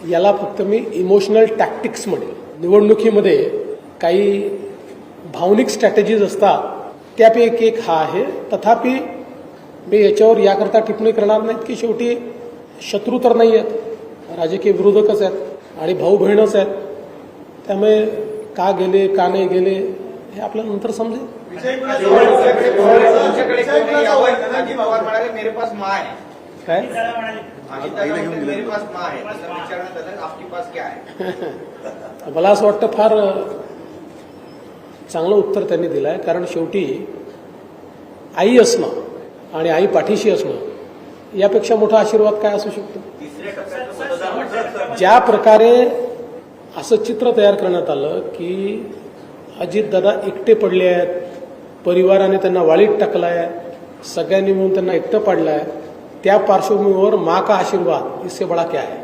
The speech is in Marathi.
याला फक्त मी इमोशनल टॅक्टिक्स म्हणेन. निवडणुकीमध्ये काही भावनिक स्ट्रॅटेजीज असतात, त्यापैकी एक हा आहे. तथापि मी याच्यावर याकरता टिप्पणी करणार नाहीत की शेवटी शत्रू तर नाही आहेत, राजकीय विरोधकच आहेत आणि भाऊ बहिणच आहेत. त्यामुळे का गेले का नाही गेले हे आपल्याला नंतर समजेल. काय मला असं वाटतं फार चांगलं उत्तर त्यांनी दिलं आहे. कारण शेवटी आई असणं आणि आई पाठीशी असणं यापेक्षा मोठा आशीर्वाद काय असू शकतो. ज्या प्रकारे असं चित्र तयार करण्यात आलं की अजितदादा एकटे पडले आहेत, परिवाराने त्यांना वाळीत टाकलाय, सगळ्यांनी मिळून त्यांना एकटं पाडलंय, त्या पार्श्वभूमीवर माँ का आशीर्वाद इससे बड़ा क्या है.